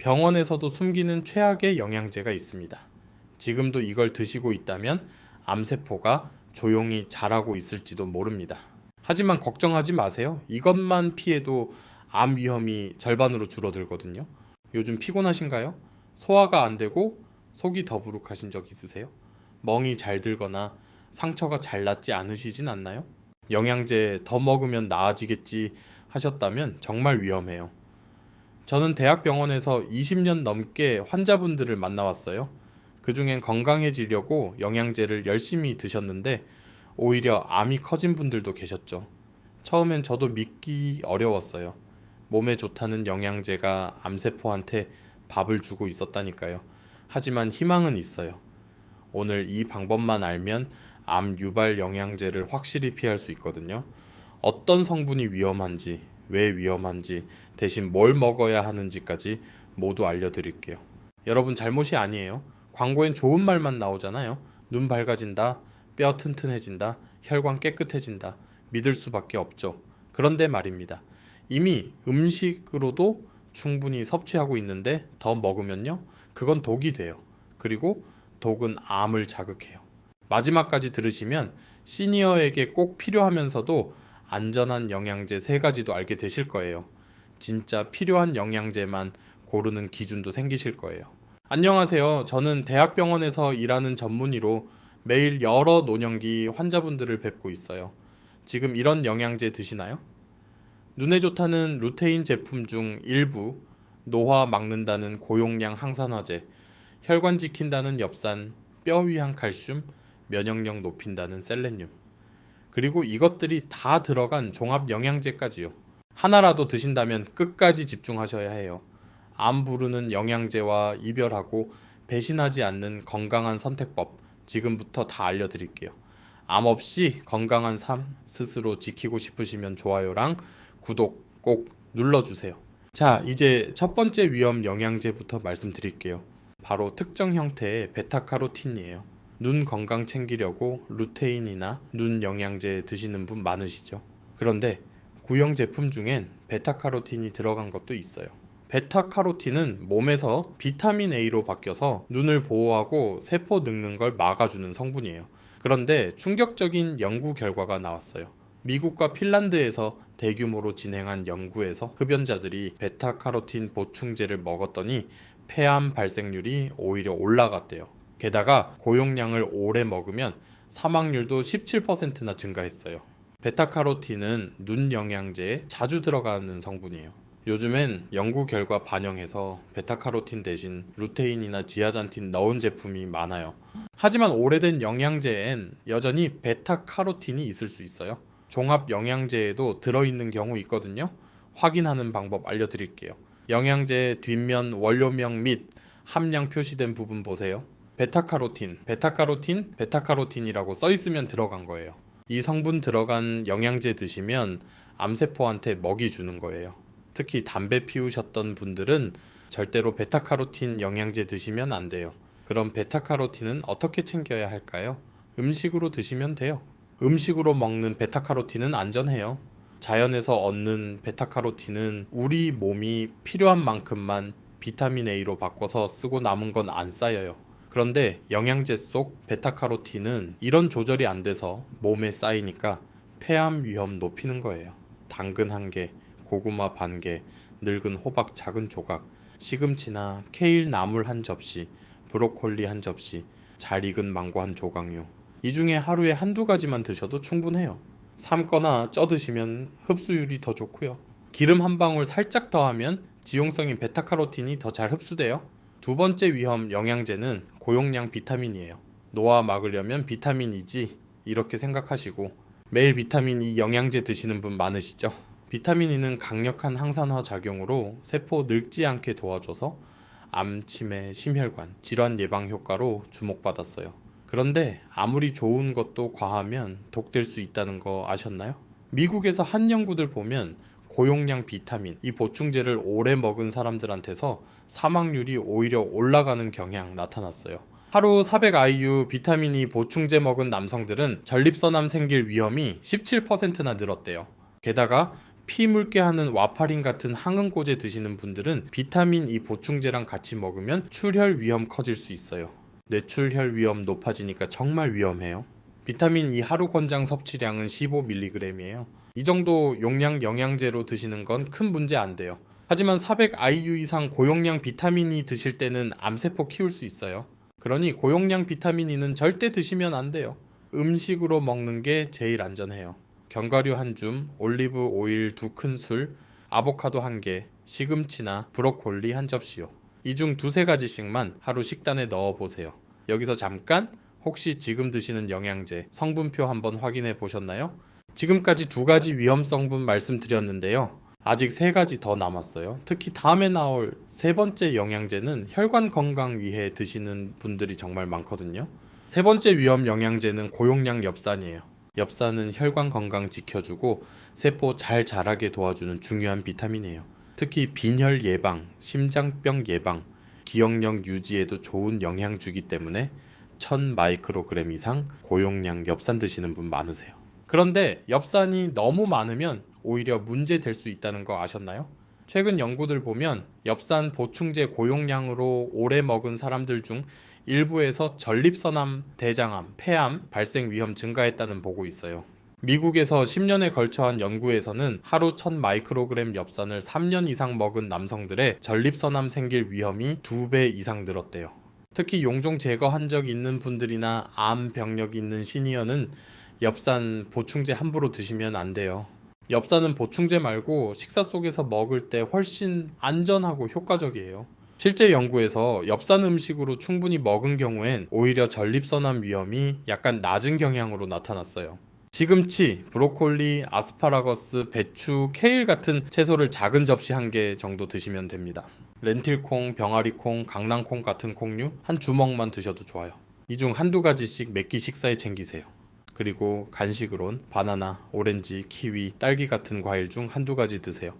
병원에서도 숨기는 최악의 영양제가 있습니다. 지금도 이걸 드시고 있다면 암세포가 조용히 자라고 있을지도 모릅니다. 하지만 걱정하지 마세요. 이것만 피해도 암 위험이 절반으로 줄어들거든요. 요즘 피곤하신가요? 소화가 안 되고 속이 더부룩하신 적 있으세요? 멍이 잘 들거나 상처가 잘 낫지 않으시진 않나요? 영양제 더 먹으면 나아지겠지 하셨다면 정말 위험해요. 저는 대학병원에서 20년 넘게 환자분들을 만나왔어요. 그중엔 건강해지려고 영양제를 열심히 드셨는데 오히려 암이 커진 분들도 계셨죠. 처음엔 저도 믿기 어려웠어요. 몸에 좋다는 영양제가 암세포한테 밥을 주고 있었다니까요. 하지만 희망은 있어요. 오늘 이 방법만 알면 암 유발 영양제를 확실히 피할 수 있거든요. 어떤 성분이 위험한지, 왜 위험한지, 대신 뭘 먹어야 하는지까지 모두 알려드릴게요. 여러분 잘못이 아니에요. 광고엔 좋은 말만 나오잖아요. 눈 밝아진다, 뼈 튼튼해진다, 혈관 깨끗해진다. 믿을 수밖에 없죠. 그런데 말입니다. 이미 음식으로도 충분히 섭취하고 있는데 더 먹으면요, 그건 독이 돼요. 그리고 독은 암을 자극해요. 마지막까지 들으시면 시니어에게 꼭 필요하면서도 안전한 영양제 3가지도 알게 되실 거예요. 진짜 필요한 영양제만 고르는 기준도 생기실 거예요. 안녕하세요. 저는 대학병원에서 일하는 전문의로 매일 여러 노년기 환자분들을 뵙고 있어요. 지금 이런 영양제 드시나요? 눈에 좋다는 루테인 제품 중 일부, 노화 막는다는 고용량 항산화제, 혈관 지킨다는 엽산, 뼈 위한 칼슘, 면역력 높인다는 셀레늄, 그리고 이것들이 다 들어간 종합 영양제까지요. 하나라도 드신다면 끝까지 집중하셔야 해요. 암 부르는 영양제와 이별하고 배신하지 않는 건강한 선택법, 지금부터 다 알려드릴게요. 암 없이 건강한 삶 스스로 지키고 싶으시면 좋아요랑 구독 꼭 눌러주세요. 자, 이제 첫 번째 위험 영양제부터 말씀드릴게요. 바로 특정 형태의 베타카로틴이에요. 눈 건강 챙기려고 루테인이나 눈 영양제 드시는 분 많으시죠? 그런데 구형 제품 중엔 베타카로틴이 들어간 것도 있어요. 베타카로틴은 몸에서 비타민 A로 바뀌어서 눈을 보호하고 세포 늙는 걸 막아주는 성분이에요. 그런데 충격적인 연구 결과가 나왔어요. 미국과 핀란드에서 대규모로 진행한 연구에서 흡연자들이 베타카로틴 보충제를 먹었더니 폐암 발생률이 오히려 올라갔대요. 게다가 고용량을 오래 먹으면 사망률도 17%나 증가했어요. 베타카로틴은 눈 영양제에 자주 들어가는 성분이에요. 요즘엔 연구 결과 반영해서 베타카로틴 대신 루테인이나 지아잔틴 넣은 제품이 많아요. 하지만 오래된 영양제엔 여전히 베타카로틴이 있을 수 있어요. 종합 영양제에도 들어있는 경우 있거든요. 확인하는 방법 알려드릴게요. 영양제 뒷면 원료명 및 함량 표시된 부분 보세요. 베타카로틴, 베타카로틴, 베타카로틴이라고 써있으면 들어간 거예요. 이 성분 들어간 영양제 드시면 암세포한테 먹이 주는 거예요. 특히 담배 피우셨던 분들은 절대로 베타카로틴 영양제 드시면 안 돼요. 그럼 베타카로틴은 어떻게 챙겨야 할까요? 음식으로 드시면 돼요. 음식으로 먹는 베타카로틴은 안전해요. 자연에서 얻는 베타카로틴은 우리 몸이 필요한 만큼만 비타민 A로 바꿔서 쓰고 남은 건 안 쌓여요. 그런데 영양제 속 베타카로틴은 이런 조절이 안 돼서 몸에 쌓이니까 폐암 위험 높이는 거예요. 당근 1개, 고구마 반 개, 늙은 호박 작은 조각, 시금치나 케일 나물 1접시, 브로콜리 1접시, 잘 익은 망고 1조각요. 이 중에 하루에 1~2가지만 드셔도 충분해요. 삶거나 쪄 드시면 흡수율이 더 좋고요. 기름 한 방울 살짝 더하면 지용성인 베타카로틴이 더 잘 흡수돼요. 두 번째 위험 영양제는 고용량 비타민이에요. 노화 막으려면 비타민이지 이렇게 생각하시고 매일 비타민 E 영양제 드시는 분 많으시죠? 비타민 E는 강력한 항산화 작용으로 세포 늙지 않게 도와줘서 암, 치매, 심혈관, 질환 예방 효과로 주목받았어요. 그런데 아무리 좋은 것도 과하면 독될 수 있다는 거 아셨나요? 미국에서 한 연구들 보면 고용량 비타민, 이 보충제를 오래 먹은 사람들한테서 사망률이 오히려 올라가는 경향 나타났어요. 하루 400IU 비타민 E 보충제 먹은 남성들은 전립선암 생길 위험이 17%나 늘었대요. 게다가 피 묽게 하는 와파린 같은 항응고제 드시는 분들은 비타민 E 보충제랑 같이 먹으면 출혈 위험 커질 수 있어요. 뇌출혈 위험 높아지니까 정말 위험해요. 비타민 E 하루 권장 섭취량은 15mg이에요. 이 정도 용량 영양제로 드시는 건 큰 문제 안 돼요. 하지만 400 IU 이상 고용량 비타민 E 드실 때는 암세포 키울 수 있어요. 그러니 고용량 비타민 E는 절대 드시면 안 돼요. 음식으로 먹는 게 제일 안전해요. 견과류 한 줌, 올리브 오일 2큰술, 아보카도 1개, 시금치나 브로콜리 한 접시요. 이 중 두세 가지씩만 하루 식단에 넣어 보세요. 여기서 잠깐 혹시 지금 드시는 영양제 성분표 한번 확인해 보셨나요? 지금까지 2가지 위험 성분 말씀드렸는데요. 아직 3가지 더 남았어요. 특히 다음에 나올 3번째 영양제는 혈관 건강 위해 드시는 분들이 정말 많거든요. 3번째 위험 영양제는 고용량 엽산이에요. 엽산은 혈관 건강 지켜주고 세포 잘 자라게 도와주는 중요한 비타민이에요. 특히 빈혈 예방, 심장병 예방, 기억력 유지에도 좋은 영양주기 때문에 1000 마이크로그램 이상 고용량 엽산 드시는 분 많으세요. 그런데 엽산이 너무 많으면 오히려 문제 될 수 있다는 거 아셨나요? 최근 연구들 보면 엽산 보충제 고용량으로 오래 먹은 사람들 중 일부에서 전립선암, 대장암, 폐암 발생 위험 증가했다는 보고 있어요. 미국에서 10년에 걸쳐 한 연구에서는 하루 1000 마이크로그램 엽산을 3년 이상 먹은 남성들의 전립선암 생길 위험이 2배 이상 늘었대요. 특히 용종 제거한 적 있는 분들이나 암 병력이 있는 시니어는 엽산 보충제 함부로 드시면 안 돼요. 엽산은 보충제 말고 식사 속에서 먹을 때 훨씬 안전하고 효과적이에요. 실제 연구에서 엽산 음식으로 충분히 먹은 경우엔 오히려 전립선암 위험이 약간 낮은 경향으로 나타났어요. 시금치, 브로콜리, 아스파라거스, 배추, 케일 같은 채소를 작은 접시 1개 정도 드시면 됩니다. 렌틸콩, 병아리콩, 강낭콩 같은 콩류 한 주먹만 드셔도 좋아요. 이 중 한두 가지씩 몇 끼 식사에 챙기세요. 그리고 간식으론 바나나, 오렌지, 키위, 딸기 같은 과일 중 한두 가지 드세요.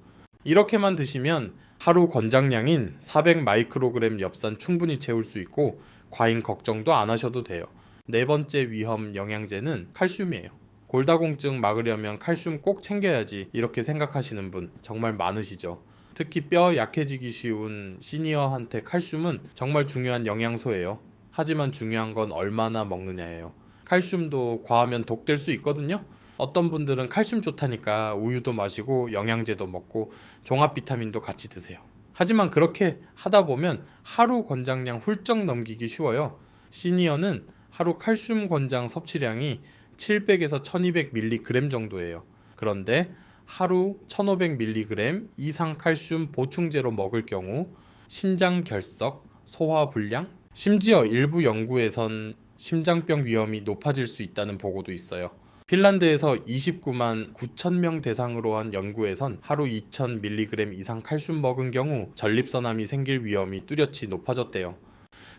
이렇게만 드시면 하루 권장량인 400 마이크로그램 엽산 충분히 채울 수 있고 과잉 걱정도 안 하셔도 돼요. 4번째 위험 영양제는 칼슘이에요. 골다공증 막으려면 칼슘 꼭 챙겨야지 이렇게 생각하시는 분 정말 많으시죠. 특히 뼈 약해지기 쉬운 시니어한테 칼슘은 정말 중요한 영양소예요. 하지만 중요한 건 얼마나 먹느냐예요. 칼슘도 과하면 독될 수 있거든요. 어떤 분들은 칼슘 좋다니까 우유도 마시고 영양제도 먹고 종합 비타민도 같이 드세요. 하지만 그렇게 하다 보면 하루 권장량 훌쩍 넘기기 쉬워요. 시니어는 하루 칼슘 권장 섭취량이 700에서 1200mg 정도예요. 그런데 하루 1500mg 이상 칼슘 보충제로 먹을 경우 신장 결석, 소화 불량, 심지어 일부 연구에선 심장병 위험이 높아질 수 있다는 보고도 있어요. 핀란드에서 29만 9천 명 대상으로 한 연구에선 하루 2000mg 이상 칼슘 먹은 경우 전립선암이 생길 위험이 뚜렷이 높아졌대요.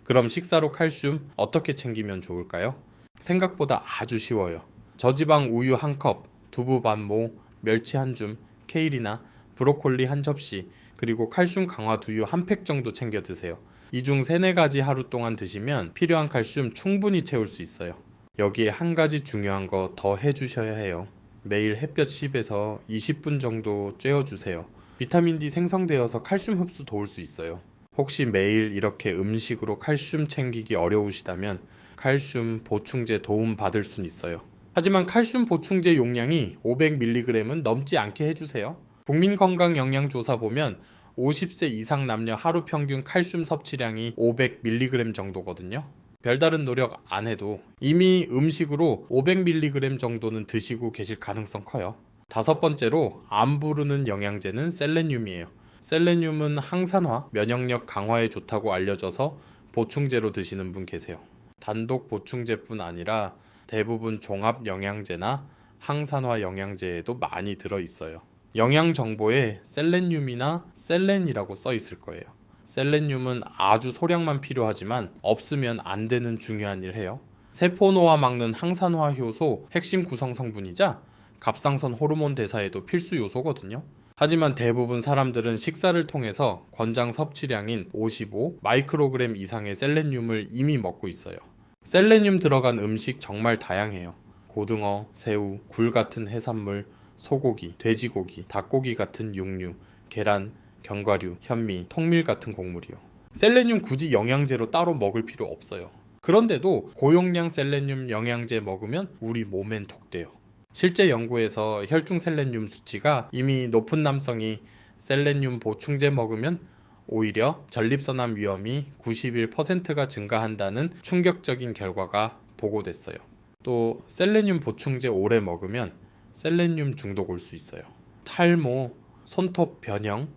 그럼 식사로 칼슘 어떻게 챙기면 좋을까요? 생각보다 아주 쉬워요. 저지방 우유 1컵, 두부 반모, 멸치 한 줌, 케일이나 브로콜리 한 접시, 그리고 칼슘 강화 두유 한 팩 정도 챙겨 드세요. 이 중 3-4가지 하루 동안 드시면 필요한 칼슘 충분히 채울 수 있어요. 여기에 한 가지 중요한 거 더 해주셔야 해요. 매일 햇볕 10에서 20분 정도 쬐어주세요. 비타민 D 생성되어서 칼슘 흡수 도울 수 있어요. 혹시 매일 이렇게 음식으로 칼슘 챙기기 어려우시다면 칼슘 보충제 도움 받을 순 있어요. 하지만 칼슘 보충제 용량이 500mg은 넘지 않게 해주세요. 국민건강영양조사 보면 50세 이상 남녀 하루 평균 칼슘 섭취량이 500mg 정도거든요. 별다른 노력 안 해도 이미 음식으로 500mg 정도는 드시고 계실 가능성 커요. 5번째로 안 부르는 영양제는 셀레늄이에요. 셀레늄은 항산화, 면역력 강화에 좋다고 알려져서 보충제로 드시는 분 계세요. 단독 보충제뿐 아니라 대부분 종합 영양제나 항산화 영양제에도 많이 들어있어요. 영양 정보에 셀레늄이나 셀렌이라고 써 있을 거예요. 셀레늄은 아주 소량만 필요하지만 없으면 안 되는 중요한 일 해요. 세포 노화 막는 항산화 효소 핵심 구성 성분이자 갑상선 호르몬 대사에도 필수 요소거든요. 하지만 대부분 사람들은 식사를 통해서 권장 섭취량인 55 마이크로그램 이상의 셀레늄을 이미 먹고 있어요. 셀레늄 들어간 음식 정말 다양해요. 고등어, 새우, 굴 같은 해산물, 소고기, 돼지고기, 닭고기 같은 육류, 계란, 견과류, 현미, 통밀 같은 곡물이요. 셀레늄 굳이 영양제로 따로 먹을 필요 없어요. 그런데도 고용량 셀레늄 영양제 먹으면 우리 몸엔 독돼요. 실제 연구에서 혈중 셀레늄 수치가 이미 높은 남성이 셀레늄 보충제 먹으면 오히려 전립선암 위험이 91%가 증가한다는 충격적인 결과가 보고됐어요. 또 셀레늄 보충제 오래 먹으면 셀레늄 중독 올 수 있어요. 탈모, 손톱 변형,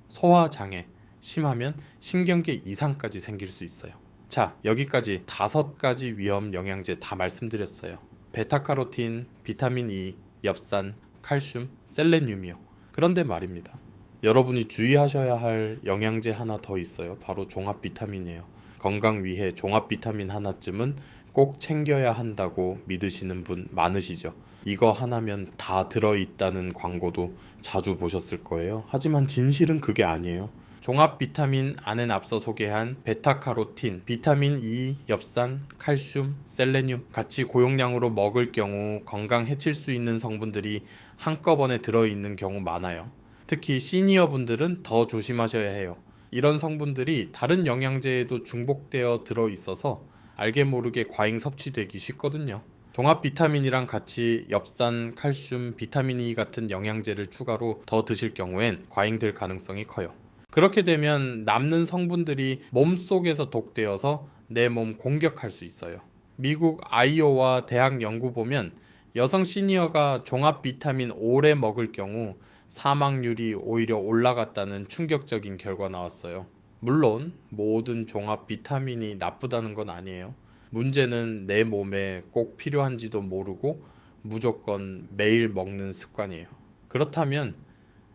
소화장애, 심하면 신경계 이상까지 생길 수 있어요. 자, 여기까지 5가지 위험 영양제 다 말씀드렸어요. 베타카로틴, 비타민 E, 엽산, 칼슘, 셀레늄이요. 그런데 말입니다. 여러분이 주의하셔야 할 영양제 하나 더 있어요. 바로 종합 비타민이에요. 건강 위해 종합 비타민 하나쯤은 꼭 챙겨야 한다고 믿으시는 분 많으시죠? 이거 하나면 다 들어있다는 광고도 자주 보셨을 거예요. 하지만 진실은 그게 아니에요. 종합 비타민 안엔 앞서 소개한 베타카로틴, 비타민 E, 엽산, 칼슘, 셀레늄 같이 고용량으로 먹을 경우 건강 해칠 수 있는 성분들이 한꺼번에 들어있는 경우 많아요. 특히 시니어 분들은 더 조심하셔야 해요. 이런 성분들이 다른 영양제에도 중복되어 들어있어서 알게 모르게 과잉 섭취되기 쉽거든요. 종합 비타민이랑 같이 엽산, 칼슘, 비타민 E 같은 영양제를 추가로 더 드실 경우엔 과잉될 가능성이 커요. 그렇게 되면 남는 성분들이 몸속에서 독되어서 내 몸 공격할 수 있어요. 미국 아이오와 대학 연구 보면 여성 시니어가 종합 비타민 오래 먹을 경우 사망률이 오히려 올라갔다는 충격적인 결과 나왔어요. 물론 모든 종합 비타민이 나쁘다는 건 아니에요. 문제는 내 몸에 꼭 필요한지도 모르고 무조건 매일 먹는 습관이에요. 그렇다면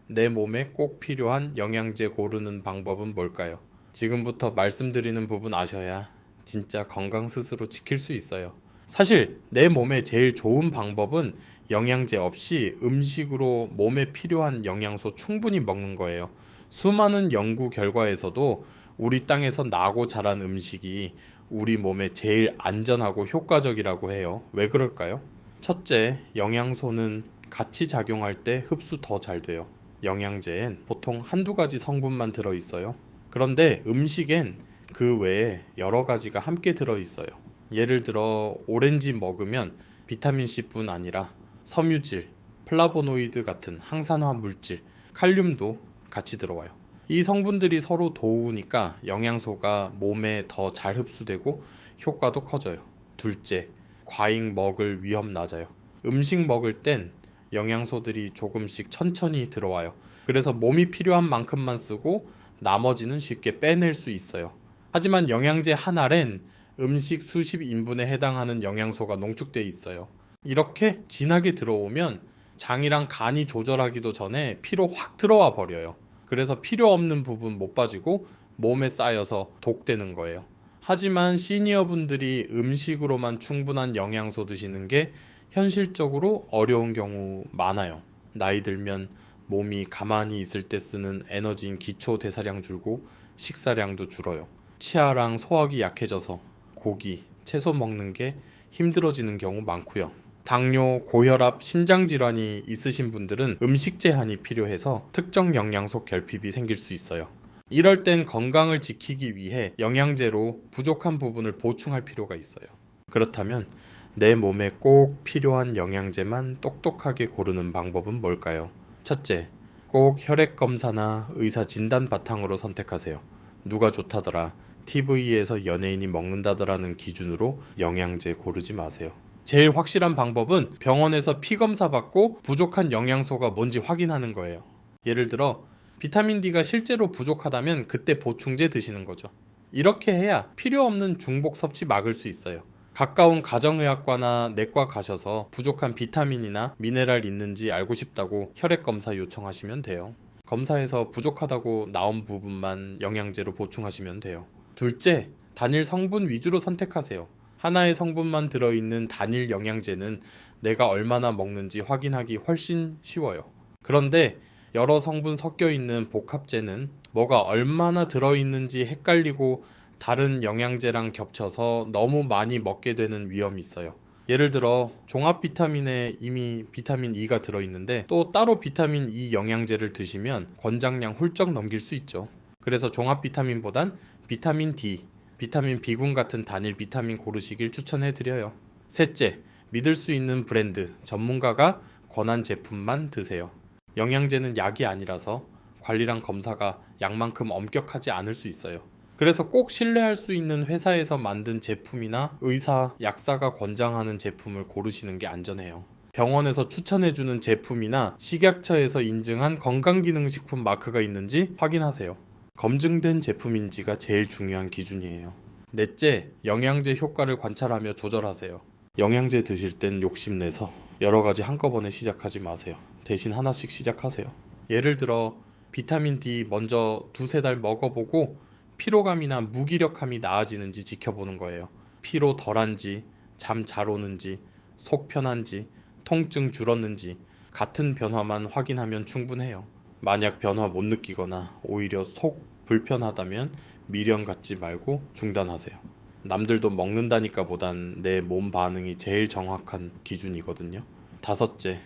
내 몸에 꼭 필요한 영양제 고르는 방법은 뭘까요? 지금부터 말씀드리는 부분 아셔야 진짜 건강 스스로 지킬 수 있어요. 사실 내 몸에 제일 좋은 방법은 영양제 없이 음식으로 몸에 필요한 영양소 충분히 먹는 거예요. 수많은 연구 결과에서도 우리 땅에서 나고 자란 음식이 우리 몸에 제일 안전하고 효과적이라고 해요. 왜 그럴까요? 첫째, 영양소는 같이 작용할 때 흡수 더 잘 돼요. 영양제엔 보통 한두 가지 성분만 들어있어요. 그런데 음식엔 그 외에 여러 가지가 함께 들어있어요. 예를 들어 오렌지 먹으면 비타민C뿐 아니라 섬유질, 플라보노이드 같은 항산화 물질, 칼륨도 같이 들어와요. 이 성분들이 서로 도우니까 영양소가 몸에 더 잘 흡수되고 효과도 커져요. 둘째, 과잉 먹을 위험 낮아요. 음식 먹을 땐 영양소들이 조금씩 천천히 들어와요. 그래서 몸이 필요한 만큼만 쓰고 나머지는 쉽게 빼낼 수 있어요. 하지만 영양제 한 알엔 음식 수십 인분에 해당하는 영양소가 농축돼 있어요. 이렇게 진하게 들어오면 장이랑 간이 조절하기도 전에 피로 확 들어와 버려요. 그래서 필요 없는 부분 못 빠지고 몸에 쌓여서 독되는 거예요. 하지만 시니어 분들이 음식으로만 충분한 영양소 드시는 게 현실적으로 어려운 경우 많아요. 나이 들면 몸이 가만히 있을 때 쓰는 에너지인 기초 대사량 줄고 식사량도 줄어요. 치아랑 소화기 약해져서 고기, 채소 먹는 게 힘들어지는 경우 많고요. 당뇨, 고혈압, 신장 질환이 있으신 분들은 음식 제한이 필요해서 특정 영양소 결핍이 생길 수 있어요. 이럴 땐 건강을 지키기 위해 영양제로 부족한 부분을 보충할 필요가 있어요. 그렇다면 내 몸에 꼭 필요한 영양제만 똑똑하게 고르는 방법은 뭘까요? 첫째, 꼭 혈액 검사나 의사 진단 바탕으로 선택하세요. 누가 좋다더라, TV에서 연예인이 먹는다더라는 기준으로 영양제 고르지 마세요. 제일 확실한 방법은 병원에서 피 검사 받고 부족한 영양소가 뭔지 확인하는 거예요. 예를 들어 비타민 D가 실제로 부족하다면 그때 보충제 드시는 거죠. 이렇게 해야 필요 없는 중복 섭취 막을 수 있어요. 가까운 가정의학과나 내과 가셔서 부족한 비타민이나 미네랄 있는지 알고 싶다고 혈액 검사 요청하시면 돼요. 검사에서 부족하다고 나온 부분만 영양제로 보충하시면 돼요. 둘째, 단일 성분 위주로 선택하세요. 하나의 성분만 들어있는 단일 영양제는 내가 얼마나 먹는지 확인하기 훨씬 쉬워요. 그런데 여러 성분 섞여 있는 복합제는 뭐가 얼마나 들어있는지 헷갈리고 다른 영양제랑 겹쳐서 너무 많이 먹게 되는 위험이 있어요. 예를 들어 종합 비타민에 이미 비타민 E가 들어있는데 또 따로 비타민 E 영양제를 드시면 권장량 훌쩍 넘길 수 있죠. 그래서 종합 비타민보단 비타민 D, 비타민 B군 같은 단일 비타민 고르시길 추천해드려요. 셋째, 믿을 수 있는 브랜드, 전문가가 권한 제품만 드세요. 영양제는 약이 아니라서 관리랑 검사가 약만큼 엄격하지 않을 수 있어요. 그래서 꼭 신뢰할 수 있는 회사에서 만든 제품이나 의사, 약사가 권장하는 제품을 고르시는 게 안전해요. 병원에서 추천해주는 제품이나 식약처에서 인증한 건강기능식품 마크가 있는지 확인하세요. 검증된 제품인지가 제일 중요한 기준이에요. 넷째, 영양제 효과를 관찰하며 조절하세요. 영양제 드실 땐 욕심내서 여러 가지 한꺼번에 시작하지 마세요. 대신 하나씩 시작하세요. 예를 들어 비타민 D 먼저 두세 달 먹어보고 피로감이나 무기력함이 나아지는지 지켜보는 거예요. 피로 덜한지, 잠 잘 오는지, 속 편한지, 통증 줄었는지 같은 변화만 확인하면 충분해요. 만약 변화 못 느끼거나 오히려 속 불편하다면 미련 갖지 말고 중단하세요. 남들도 먹는다니까 보단 내 몸 반응이 제일 정확한 기준이거든요. 다섯째,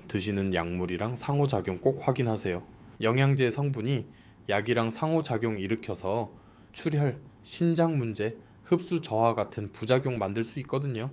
드시는 약물이랑 상호작용 꼭 확인하세요. 영양제 성분이 약이랑 상호작용 일으켜서 출혈, 신장 문제, 흡수 저하 같은 부작용 만들 수 있거든요.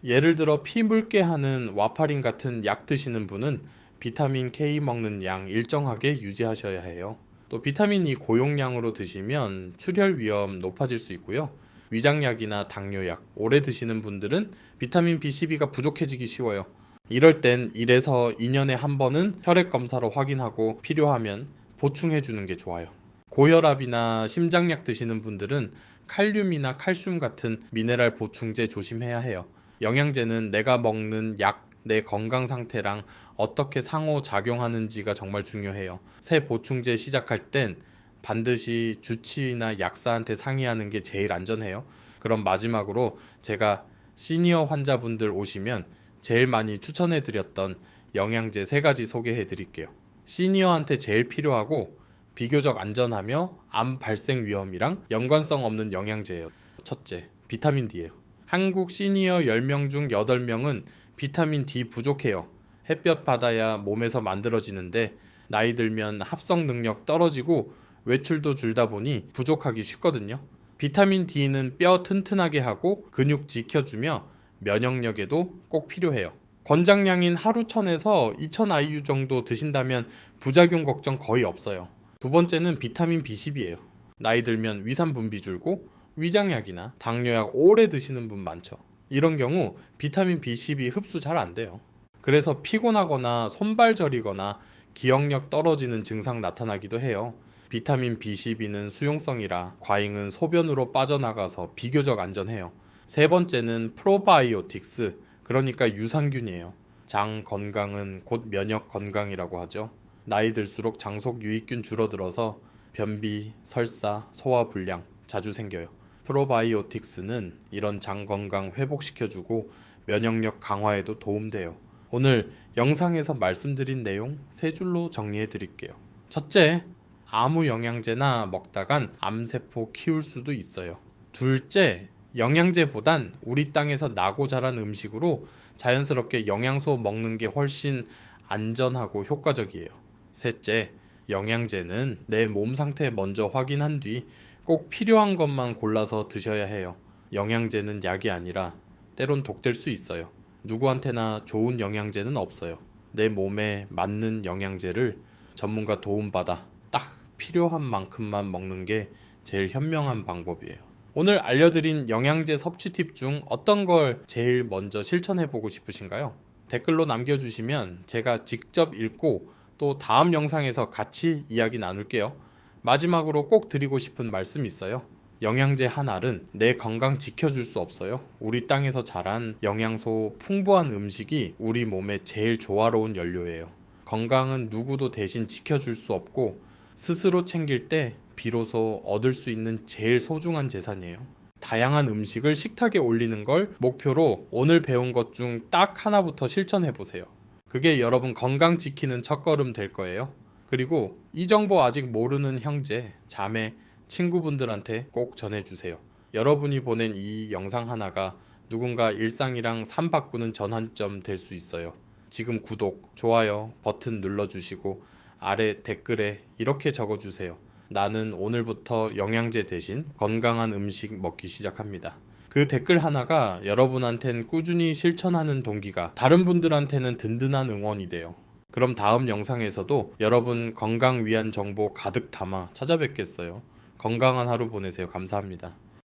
예를 들어 피 묽게 하는 와파린 같은 약 드시는 분은 비타민 K 먹는 양 일정하게 유지하셔야 해요. 또 비타민 E 고용량으로 드시면 출혈 위험 높아질 수 있고요. 위장약이나 당뇨약 오래 드시는 분들은 비타민 B12가 부족해지기 쉬워요. 이럴 땐 1에서 2년에 한 번은 혈액 검사로 확인하고 필요하면 보충해 주는 게 좋아요. 고혈압이나 심장약 드시는 분들은 칼륨이나 칼슘 같은 미네랄 보충제 조심해야 해요. 영양제는 내가 먹는 약, 내 건강 상태랑 어떻게 상호작용하는지가 정말 중요해요. 새 보충제 시작할 땐 반드시 주치의나 약사한테 상의하는 게 제일 안전해요. 그럼 마지막으로 제가 시니어 환자분들 오시면 제일 많이 추천해드렸던 영양제 3가지 소개해드릴게요. 시니어한테 제일 필요하고 비교적 안전하며 암 발생 위험이랑 연관성 없는 영양제예요. 첫째, 비타민 D예요. 한국 시니어 10명 중 8명은 비타민 D 부족해요. 햇볕 받아야 몸에서 만들어지는데 나이 들면 합성 능력 떨어지고 외출도 줄다 보니 부족하기 쉽거든요. 비타민 D는 뼈 튼튼하게 하고 근육 지켜주며 면역력에도 꼭 필요해요. 권장량인 하루 1000에서 2000 IU 정도 드신다면 부작용 걱정 거의 없어요. 두 번째는 비타민 B12예요. 나이 들면 위산 분비 줄고 위장약이나 당뇨약 오래 드시는 분 많죠. 이런 경우 비타민 B12 흡수 잘 안 돼요. 그래서 피곤하거나 손발 저리거나 기억력 떨어지는 증상 나타나기도 해요. 비타민 B12는 수용성이라 과잉은 소변으로 빠져나가서 비교적 안전해요. 세 번째는 프로바이오틱스, 그러니까 유산균이에요. 장 건강은 곧 면역 건강이라고 하죠. 나이 들수록 장속 유익균 줄어들어서 변비, 설사, 소화불량 자주 생겨요. 프로바이오틱스는 이런 장 건강 회복시켜주고 면역력 강화에도 도움돼요. 오늘 영상에서 말씀드린 내용 3줄로 정리해 드릴게요. 첫째, 아무 영양제나 먹다간 암세포 키울 수도 있어요. 둘째, 영양제보단 우리 땅에서 나고 자란 음식으로 자연스럽게 영양소 먹는 게 훨씬 안전하고 효과적이에요. 셋째, 영양제는 내 몸 상태 먼저 확인한 뒤 꼭 필요한 것만 골라서 드셔야 해요. 영양제는 약이 아니라 때론 독될 수 있어요. 누구한테나 좋은 영양제는 없어요. 내 몸에 맞는 영양제를 전문가 도움받아 딱 필요한 만큼만 먹는 게 제일 현명한 방법이에요. 오늘 알려드린 영양제 섭취 팁 중 어떤 걸 제일 먼저 실천해보고 싶으신가요? 댓글로 남겨주시면 제가 직접 읽고 또 다음 영상에서 같이 이야기 나눌게요. 마지막으로 꼭 드리고 싶은 말씀 있어요. 영양제 한 알은 내 건강 지켜줄 수 없어요. 우리 땅에서 자란 영양소 풍부한 음식이 우리 몸에 제일 조화로운 연료예요. 건강은 누구도 대신 지켜줄 수 없고 스스로 챙길 때 비로소 얻을 수 있는 제일 소중한 재산이에요. 다양한 음식을 식탁에 올리는 걸 목표로 오늘 배운 것 중 딱 하나부터 실천해 보세요. 그게 여러분 건강 지키는 첫걸음 될 거예요. 그리고 이 정보 아직 모르는 형제, 자매, 친구분들한테 꼭 전해주세요. 여러분이 보낸 이 영상 하나가 누군가 일상이랑 삶 바꾸는 전환점 될 수 있어요. 지금 구독, 좋아요 버튼 눌러주시고 아래 댓글에 이렇게 적어주세요. 나는 오늘부터 영양제 대신 건강한 음식 먹기 시작합니다. 그 댓글 하나가 여러분한텐 꾸준히 실천하는 동기가, 다른 분들한테는 든든한 응원이 돼요. 그럼 다음 영상에서도 여러분 건강 위한 정보 가득 담아 찾아뵙겠어요. 건강한 하루 보내세요. 감사합니다.